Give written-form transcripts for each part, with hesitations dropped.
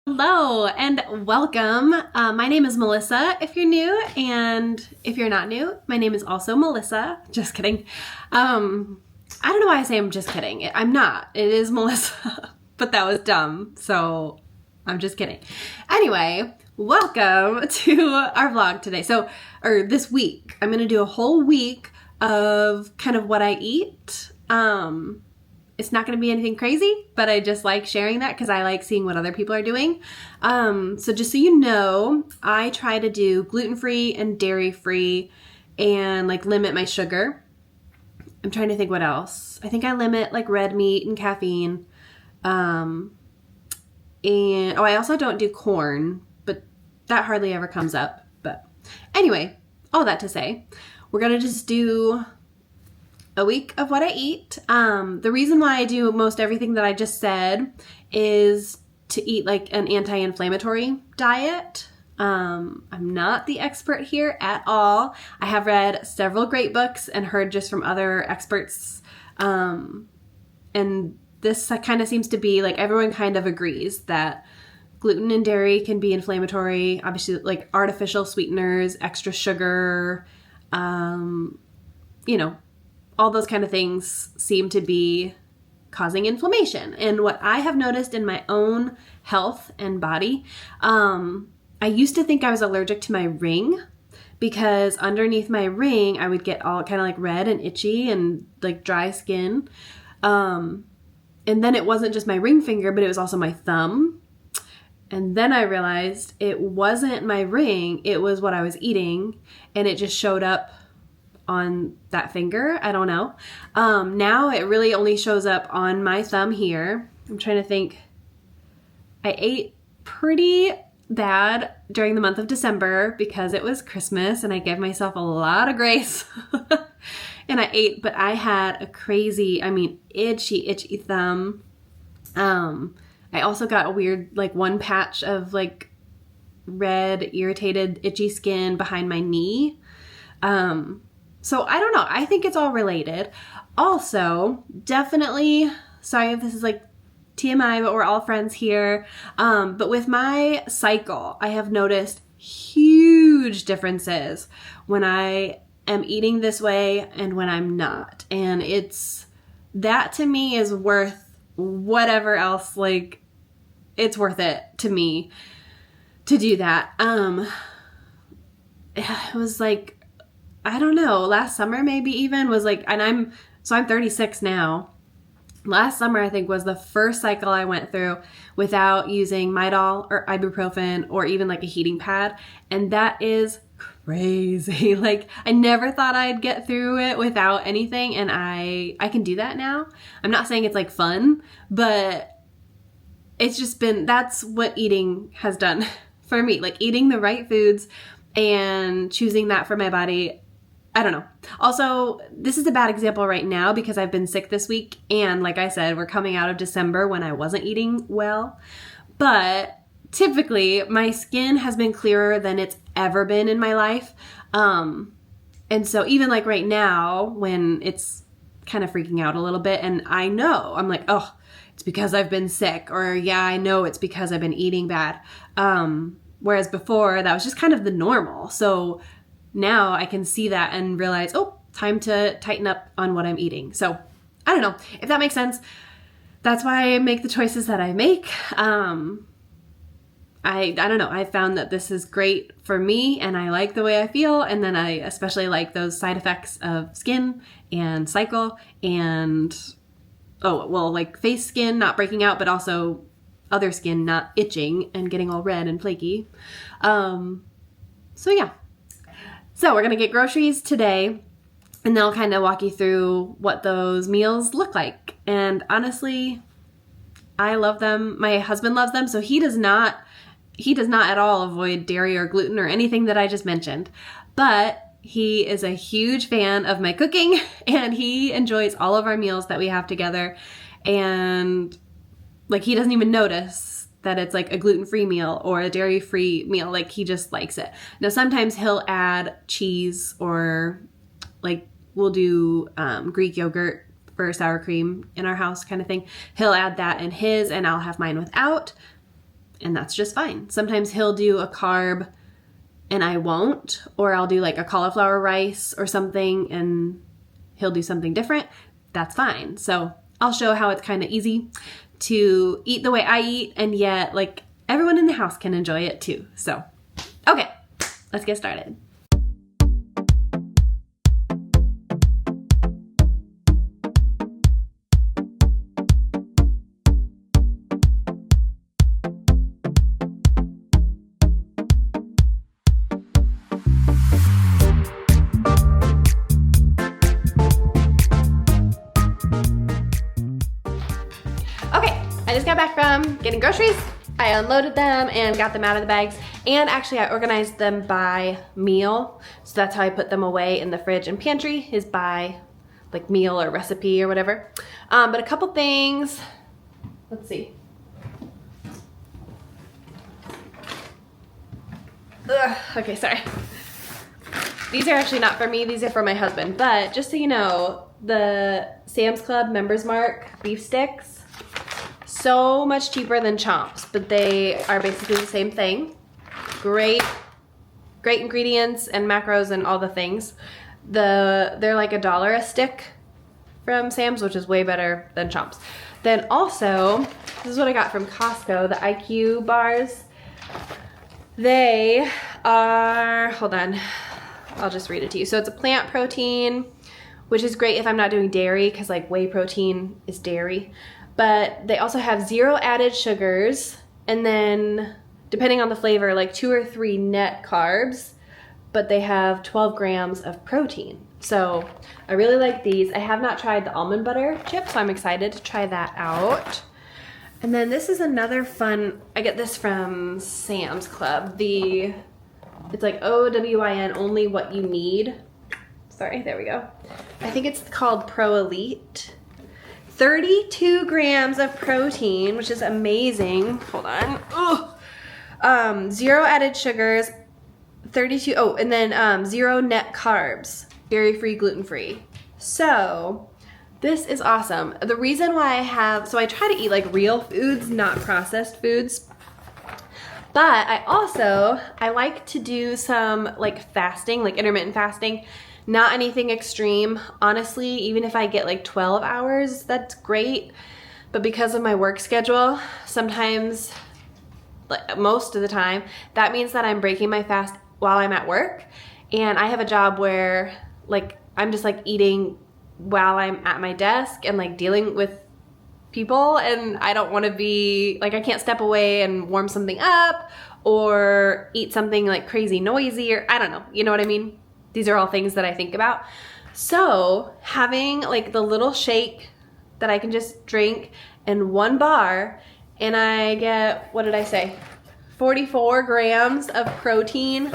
Hello and welcome. My name is Melissa if you're new, and if you're not new, my name is also Melissa. Just kidding. I don't know why I say I'm just kidding. I'm not. It is Melissa, but that was dumb, so I'm just kidding. Anyway, welcome to our vlog today. Or this week. I'm going to do a whole week of kind of what I eat. It's not going to be anything crazy, but I just like sharing that because I like seeing what other people are doing. So just so you know, I try to do gluten-free and dairy-free and like limit my sugar. I'm trying to think what else. I think I limit like red meat and caffeine. I also don't do corn, but that hardly ever comes up. But anyway, all that to say, we're going to just do a week of what I eat. The reason why I do most everything that I just said is to eat like an anti-inflammatory diet. I'm not the expert here at all. I have read several great books and heard just from other experts. And this kind of seems to be like everyone kind of agrees that gluten and dairy can be inflammatory. Obviously, like artificial sweeteners, extra sugar, all those kind of things seem to be causing inflammation. And what I have noticed in my own health and body, I used to think I was allergic to my ring because underneath my ring, I would get all kind of like red and itchy and like dry skin. And then it wasn't just my ring finger, but it was also my thumb. And then I realized it wasn't my ring, it was what I was eating, and it just showed up on that finger. I don't know. Now it really only shows up on my thumb here. I'm trying to think. I ate pretty bad during the month of December because it was Christmas and I gave myself a lot of grace. And I ate, but I had a crazy, itchy thumb. I also got a weird, like one patch of like red, irritated, itchy skin behind my knee. So I don't know. I think it's all related. Also, definitely, sorry if this is like TMI, but we're all friends here. But with my cycle, I have noticed huge differences when I am eating this way and when I'm not. And that to me is worth whatever else, like it's worth it to me to do that. It was like, I don't know, last summer maybe even was like, and I'm 36 now. Last summer, I think, was the first cycle I went through without using Midol or ibuprofen or even like a heating pad. And that is crazy. Like I never thought I'd get through it without anything. And I can do that now. I'm not saying it's like fun, but it's just that's what eating has done for me. Like eating the right foods and choosing that for my body. I don't know. Also, this is a bad example right now because I've been sick this week. And like I said, we're coming out of December when I wasn't eating well. But typically, my skin has been clearer than it's ever been in my life. And so even like right now when it's kind of freaking out a little bit and I know, I'm like, oh, it's because I've been sick. Or yeah, I know it's because I've been eating bad. Whereas before, that was just kind of the normal. So now I can see that and realize, oh, time to tighten up on what I'm eating. So I don't know if that makes sense. That's why I make the choices that I make. I don't know. I found that this is great for me and I like the way I feel. And then I especially like those side effects of skin and cycle and, like face skin not breaking out, but also other skin not itching and getting all red and flaky. So yeah. So we're going to get groceries today, and then I'll kind of walk you through what those meals look like. And honestly, I love them. My husband loves them, so he does not at all avoid dairy or gluten or anything that I just mentioned. But he is a huge fan of my cooking, and he enjoys all of our meals that we have together. And like he doesn't even notice that it's like a gluten-free meal or a dairy-free meal. Like he just likes it. Now, sometimes he'll add cheese or like we'll do Greek yogurt for sour cream in our house kind of thing. He'll add that in his and I'll have mine without. and that's just fine. Sometimes he'll do a carb and I won't, or I'll do like a cauliflower rice or something and he'll do something different. That's fine. So I'll show how it's kind of easy to eat the way I eat, and yet like everyone in the house can enjoy it too. So, okay, let's get started. I just got back from getting groceries. I unloaded them and got them out of the bags, and actually I organized them by meal. So that's how I put them away in the fridge and pantry, is by like meal or recipe or whatever. But a couple things, let's see. Okay, sorry. These are actually not for me, these are for my husband. But just so you know, the Sam's Club Members Mark beef sticks, so much cheaper than Chomps, but they are basically the same thing. Great ingredients and macros and all the things. They're like $1 a stick from Sam's, which is way better than Chomps. Then also, this is what I got from Costco, the IQ bars. They are, hold on, I'll just read it to you. So it's a plant protein, which is great if I'm not doing dairy, because like whey protein is dairy. But they also have 0 added sugars, and then depending on the flavor, like 2 or 3 net carbs, but they have 12 grams of protein. So I really like these. I have not tried the almond butter chip, so I'm excited to try that out. And then this is another fun, I get this from Sam's Club. It's like OWYN, only what you need. Sorry, there we go. I think it's called Pro Elite. 32 grams of protein, which is amazing. Hold on. 0 added sugars, 32, and then 0 net carbs, dairy-free, gluten-free. So this is awesome. The reason why I try to eat like real foods, not processed foods. But I like to do some like fasting, like intermittent fasting. Not anything extreme. Honestly, even if I get like 12 hours, that's great. But because of my work schedule, sometimes, like most of the time, that means that I'm breaking my fast while I'm at work. And I have a job where like I'm just like eating while I'm at my desk and like dealing with people, and I don't want to be like, I can't step away and warm something up or eat something like crazy noisy, or I don't know, you know what I mean? These are all things that I think about. So having like the little shake that I can just drink and 1 bar, and I get, what did I say? 44 grams of protein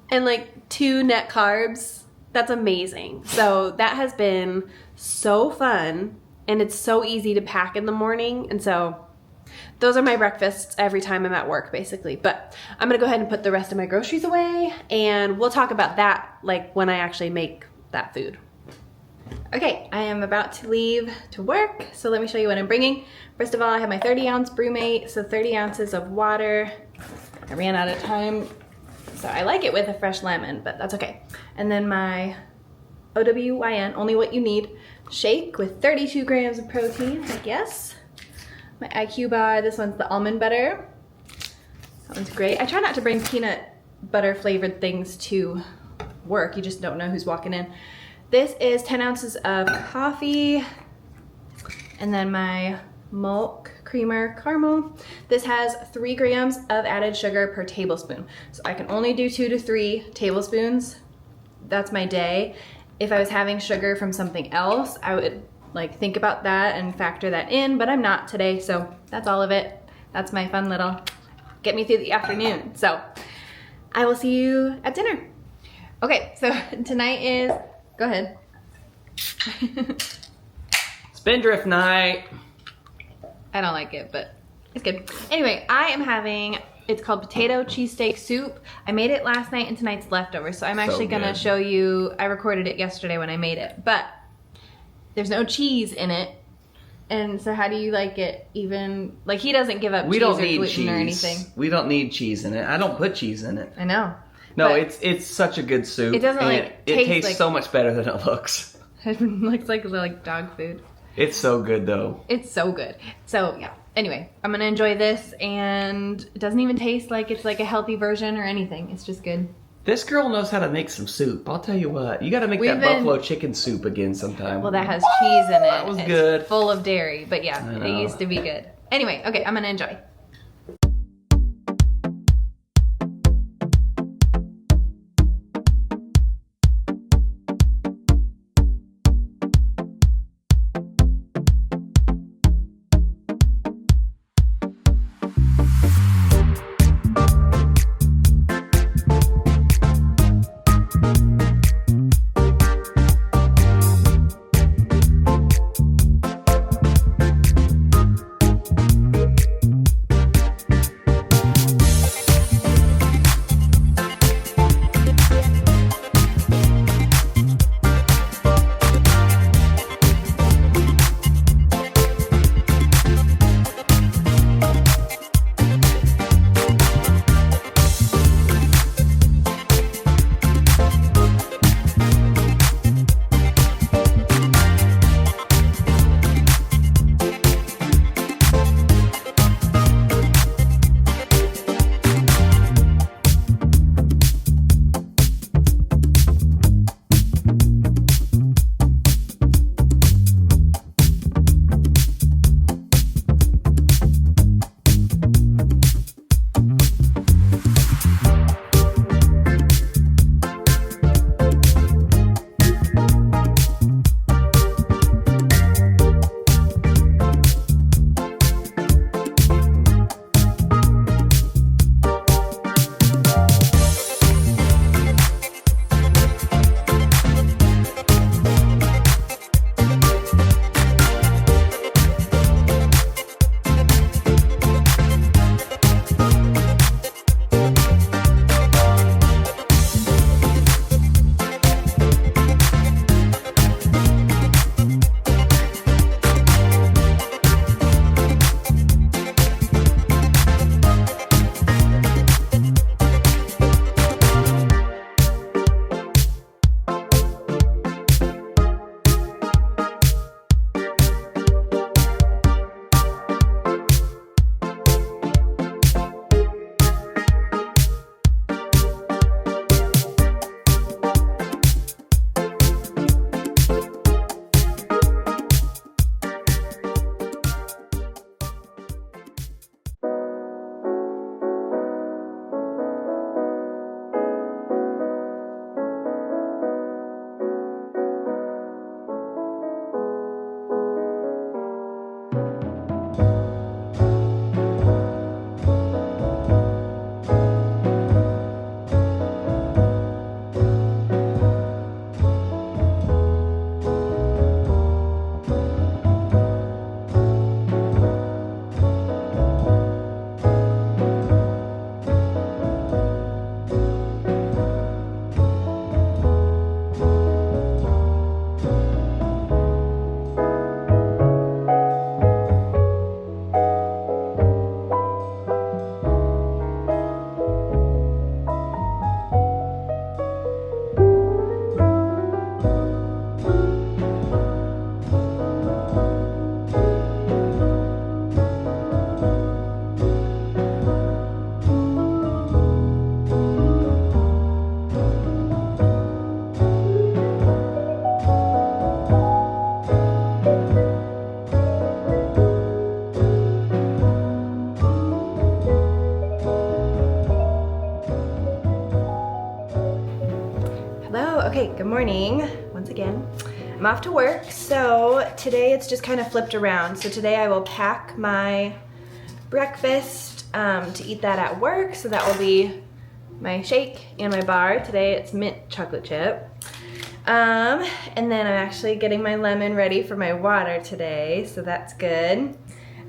and like 2 net carbs. That's amazing. So that has been so fun, and it's so easy to pack in the morning. And so those are my breakfasts every time I'm at work, basically. But I'm gonna go ahead and put the rest of my groceries away, and we'll talk about that like when I actually make that food. Okay, I am about to leave to work, so let me show you what I'm bringing. First of all, I have my 30-ounce brewmate, so 30 ounces of water. I ran out of time, so I like it with a fresh lemon, but that's okay. And then my OWYN, only what you need, shake with 32 grams of protein, I guess. My IQ bar, this one's the almond butter. That one's great. I try not to bring peanut butter flavored things to work. You just don't know who's walking in. This is 10 ounces of coffee. And then my milk creamer caramel. This has 3 grams of added sugar per tablespoon. So I can only do 2 to 3 tablespoons. That's my day. If I was having sugar from something else, I would like think about that and factor that in, but I'm not today, so that's all of it. That's my fun little get me through the afternoon. So I will see you at dinner. Okay, so tonight is, go ahead. Spindrift night. I don't like it, but it's good. Anyway, I am having, it's called potato cheesesteak soup. I made it last night and tonight's leftover, so I'm actually gonna show you, I recorded it yesterday when I made it, but there's no cheese in it. And so how do you like it even, like he doesn't give up We cheese don't or need gluten cheese. or anything. We don't need cheese in it. I don't put cheese in it. I know. No, But it's such a good soup. it doesn't, and like, it taste tastes like- so much better than it looks. it looks like dog food. It's so good though. It's so good. So yeah. Anyway, I'm gonna enjoy this, and it doesn't even taste like it's like a healthy version or anything. It's just good. This girl knows how to make some soup. I'll tell you what. You got to make We've that been- buffalo chicken soup again sometime. Well, that has cheese in it. That was It's good. full of dairy, but yeah, I know. it used to be good. Anyway, okay, I'm gonna enjoy. Okay, good morning once again. I'm off to work, so today it's just kind of flipped around. So today I will pack my breakfast to eat that at work. So that will be my shake and my bar. Today it's mint chocolate chip. And then I'm actually getting my lemon ready for my water today, so that's good.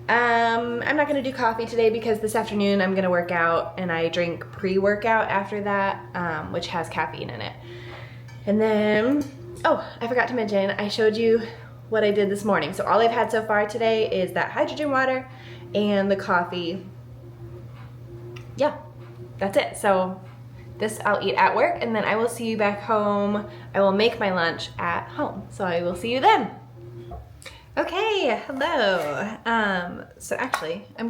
I'm not gonna do coffee today because this afternoon I'm gonna work out and I drink pre-workout after that, which has caffeine in it. And then, oh, I forgot to mention, I showed you what I did this morning. So all I've had so far today is that hydrogen water and the coffee. Yeah, that's it. So this I'll eat at work, and then I will see you back home. I will make my lunch at home. So I will see you then. Okay, hello. So actually, I'm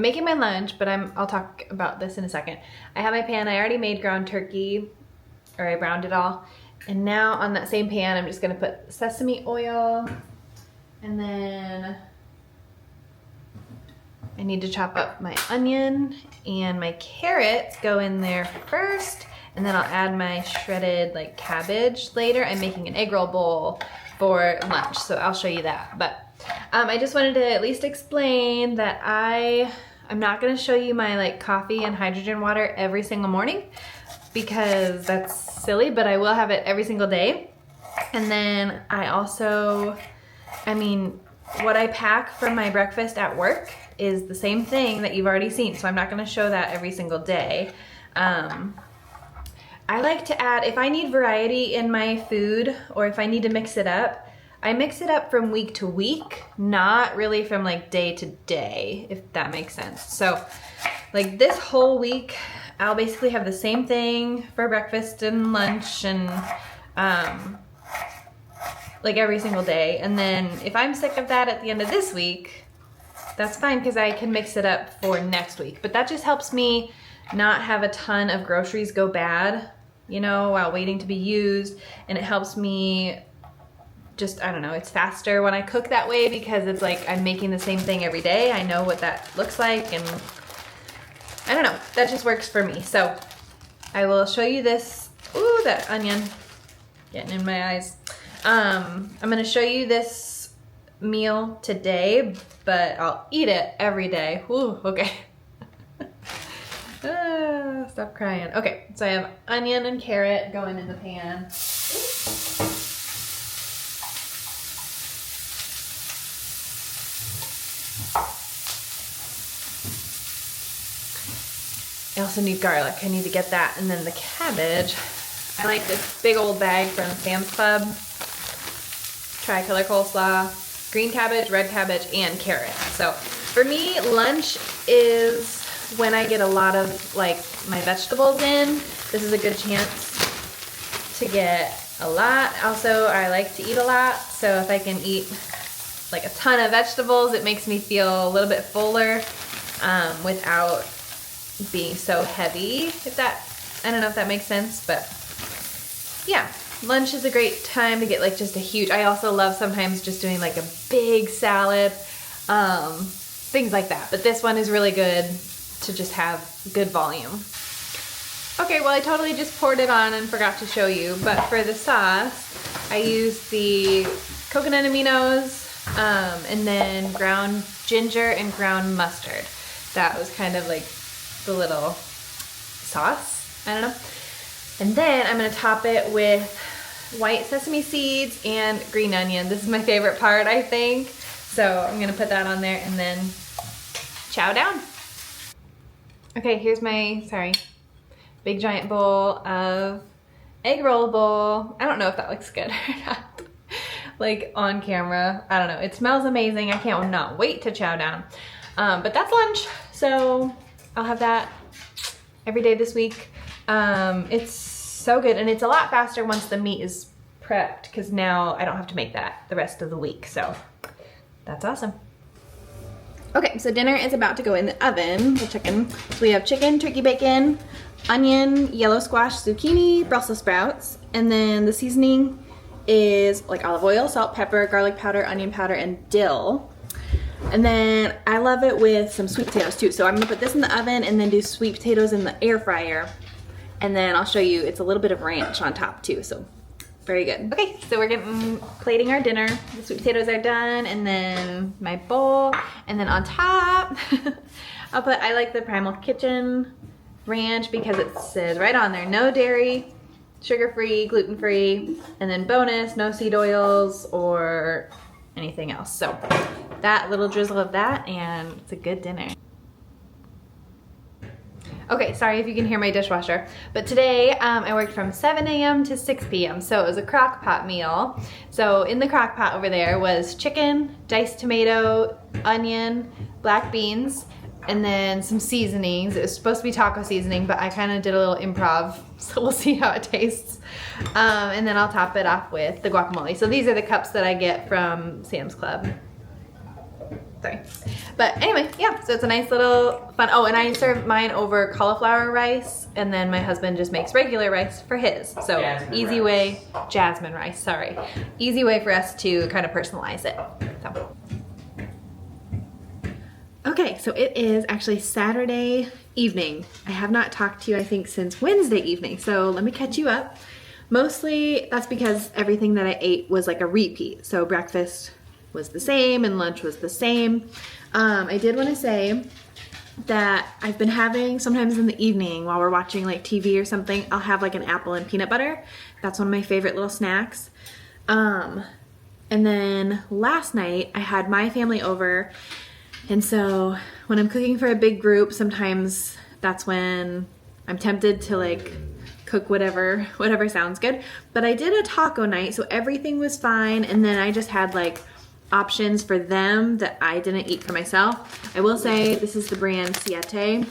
making my lunch, but I'll talk about this in a second. I have my pan. I already made ground turkey, or I browned it all. And now on that same pan, I'm just gonna put sesame oil, and then I need to chop up my onion, and my carrots go in there first, and then I'll add my shredded like cabbage later. I'm making an egg roll bowl for lunch, so I'll show you that. But I just wanted to at least explain that I'm not gonna show you my like coffee and hydrogen water every single morning because that's silly, but I will have it every single day. And then what I pack for my breakfast at work is the same thing that you've already seen, so I'm not gonna show that every single day. I like to add, if I need variety in my food or if I need to mix it up, I mix it up from week to week, not really from like day to day, if that makes sense. So like this whole week, I'll basically have the same thing for breakfast and lunch and like every single day. And then if I'm sick of that at the end of this week, that's fine because I can mix it up for next week. But that just helps me not have a ton of groceries go bad, you know, while waiting to be used. And it helps me just, I don't know, it's faster when I cook that way because it's like I'm making the same thing every day. I know what that looks like, and I don't know, that just works for me. So I will show you this. Ooh, that onion getting in my eyes. I'm gonna show you this meal today, but I'll eat it every day. Ooh, okay. Stop crying. Okay, so I have onion and carrot going in the pan. I also need garlic. I need to get that. And then the cabbage. I like this big old bag from Sam's Club. Tricolor coleslaw, green cabbage, red cabbage, and carrot. So for me, lunch is when I get a lot of like my vegetables in. This is a good chance to get a lot. Also, I like to eat a lot. So if I can eat like a ton of vegetables, it makes me feel a little bit fuller without being so heavy, I don't know if that makes sense, but yeah, lunch is a great time to get like just a huge, I also love sometimes just doing like a big salad, things like that, but this one is really good to just have good volume. Okay, well I totally just poured it on and forgot to show you, but for the sauce, I used the coconut aminos, and then ground ginger and ground mustard. That was kind of like the little sauce, I don't know. And then I'm gonna top it with white sesame seeds and green onion. This is my favorite part, I think. So I'm gonna put that on there and then chow down. Okay, here's my, big giant bowl of egg roll bowl. I don't know if that looks good or not. Like on camera, I don't know. It smells amazing. I can't not wait to chow down. But that's lunch, so I'll have that every day this week. It's so good, and it's a lot faster once the meat is prepped because now I don't have to make that the rest of the week, so that's awesome. Okay, so dinner is about to go in the oven, the chicken. So we have chicken, turkey bacon, onion, yellow squash, zucchini, Brussels sprouts, and then the seasoning is like olive oil, salt, pepper, garlic powder, onion powder, and dill. And then I love it with some sweet potatoes too. So I'm gonna put this in the oven and then do sweet potatoes in the air fryer. And then I'll show you, it's a little bit of ranch on top too, so very good. Okay, so we're plating our dinner. The sweet potatoes are done, and then my bowl. And then on top, I like the Primal Kitchen ranch because it says right on there, no dairy, sugar-free, gluten-free, and then bonus, no seed oils or anything else. So that little drizzle of that, and it's a good dinner. Okay, sorry if you can hear my dishwasher, but today I worked from 7 a.m. to 6 p.m. So it was a crock pot meal. So in the crock pot over there was chicken, diced tomato, onion, black beans, and then some seasonings. It was supposed to be taco seasoning, but I kind of did a little improv, so we'll see how it tastes. And then I'll top it off with the guacamole. So these are the cups that I get from Sam's Club. Sorry. But anyway, yeah, so it's a nice little fun. Oh, and I serve mine over cauliflower rice, and then my husband just makes regular rice for his. So easy way, jasmine rice, sorry. Easy way for us to kind of personalize it. So. Okay, so it is actually Saturday evening. I have not talked to you, I think, since Wednesday evening, so let me catch you up. Mostly that's because everything that I ate was like a repeat. So breakfast was the same and lunch was the same. I did want to say that I've been having, sometimes in the evening while we're watching like TV or something, I'll have like an apple and peanut butter. That's one of my favorite little snacks. And then last night I had my family over, and so when I'm cooking for a big group, sometimes that's when I'm tempted to like cook whatever sounds good. But I did a taco night, so everything was fine, and then I just had like options for them that I didn't eat for myself. I will say this is the brand Siete.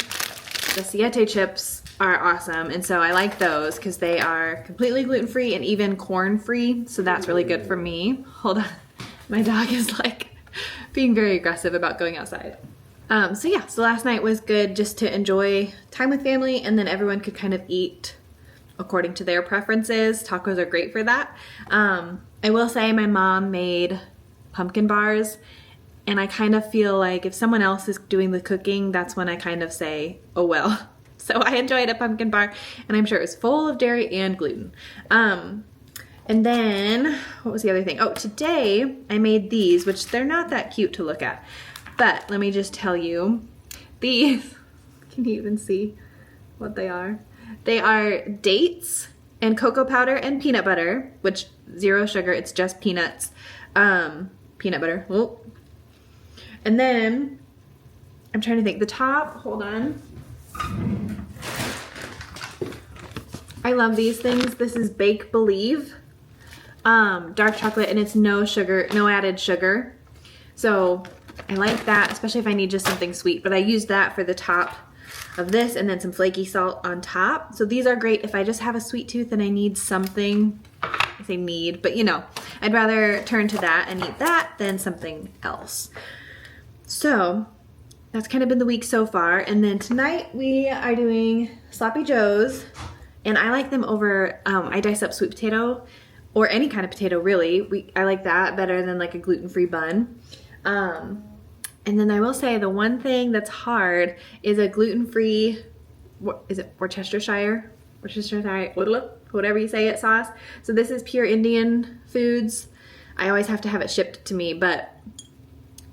The Siete chips are awesome, and so I like those because they are completely gluten-free and even corn-free, so that's really good for me. Hold on, my dog is like being very aggressive about going outside. So yeah, so last night was good just to enjoy time with family, and then everyone could kind of eat according to their preferences. Tacos are great for that. I will say my mom made pumpkin bars, and I kind of feel like if someone else is doing the cooking, that's when I kind of say, oh well. So I enjoyed a pumpkin bar, and I'm sure it was full of dairy and gluten. And then, what was the other thing? Oh, today I made these, which they're not that cute to look at, but let me just tell you, these, can you even see what they are? They are dates and cocoa powder and peanut butter, which 0 sugar, it's just peanuts. Peanut butter. Oh. And then I'm trying to think. The top, hold on. I love these things. This is Bake Believe. Dark chocolate, and it's no sugar, no added sugar. So I like that, especially if I need just something sweet. But I used that for the top of this, and then some flaky salt on top. So these are great if I just have a sweet tooth and I need something. I say need, but you know, I'd rather turn to that and eat that than something else. So that's kind of been the week so far. And then tonight we are doing Sloppy Joes, and I like them over, I dice up sweet potato or any kind of potato really. I like that better than like a gluten-free bun. And then I will say the one thing that's hard is a gluten-free, what is it, Worcestershire, whatever you say it, sauce. So this is Pure Indian Foods. I always have to have it shipped to me, but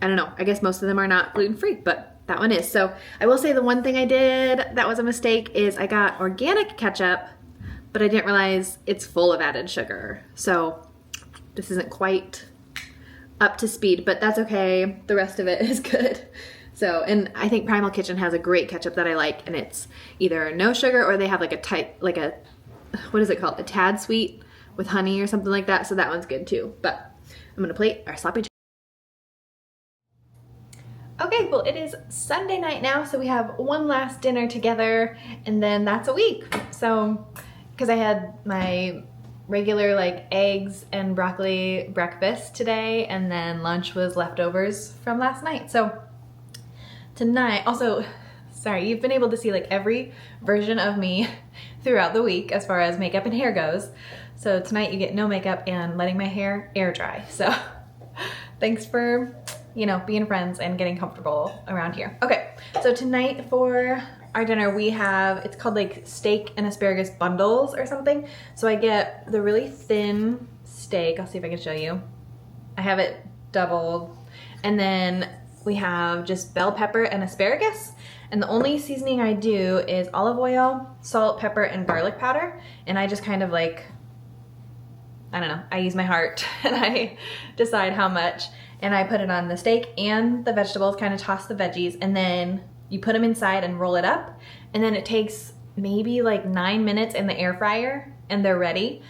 I don't know. I guess most of them are not gluten-free, but that one is. So I will say the one thing I did that was a mistake is I got organic ketchup, but I didn't realize it's full of added sugar. So this isn't quite up to speed, but that's okay. The rest of it is good. So, and I think Primal Kitchen has a great ketchup that I like, and it's either no sugar or they have like a type, like a, what is it called? A tad sweet with honey or something like that. So that one's good too. But I'm gonna plate our sloppy. Okay, well it is Sunday night now, so we have one last dinner together, and then that's a week. So, because I had my regular like eggs and broccoli breakfast today, and then lunch was leftovers from last night. So tonight, also, sorry, you've been able to see like every version of me throughout the week as far as makeup and hair goes. So tonight you get no makeup and letting my hair air dry. So thanks for, you know, being friends and getting comfortable around here. Okay, so tonight for our dinner we have, it's called like steak and asparagus bundles or something. So I get the really thin steak. I'll see if I can show you. I have it doubled. And then we have just bell pepper and asparagus. And the only seasoning I do is olive oil, salt, pepper, and garlic powder. And I just kind of like, I don't know, I use my heart and I decide how much. And I put it on the steak and the vegetables, kind of toss the veggies, and then you put them inside and roll it up, and then it takes maybe like 9 minutes in the air fryer and they're ready.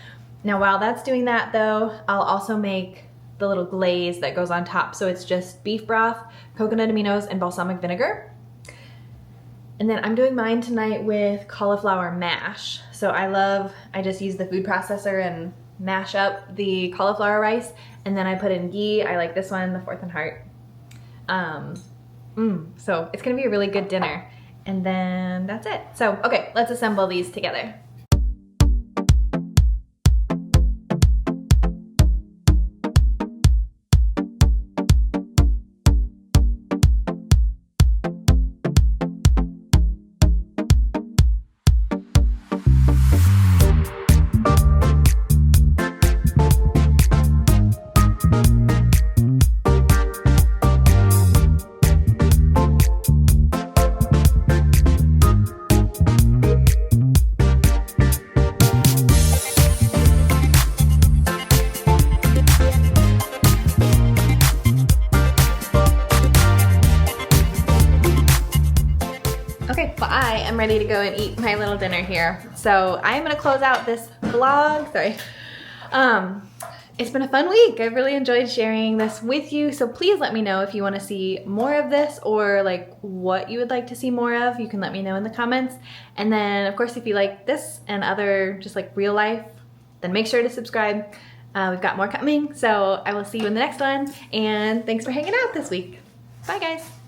Now while that's doing that though, I'll also make the little glaze that goes on top. So it's just beef broth, coconut aminos, and balsamic vinegar. And then I'm doing mine tonight with cauliflower mash. So I just use the food processor and mash up the cauliflower rice, and then I put in ghee. I like this one, the Fourth and Heart. So it's gonna be a really good dinner. And then that's it. So, okay, let's assemble these together. Okay, well, I am ready to go and eat my little dinner here. So I am gonna close out this vlog, sorry. It's been a fun week. I've really enjoyed sharing this with you. So please let me know if you wanna see more of this or like what you would like to see more of. You can let me know in the comments. And then of course, if you like this and other just like real life, then make sure to subscribe. We've got more coming. So I will see you in the next one. And thanks for hanging out this week. Bye guys.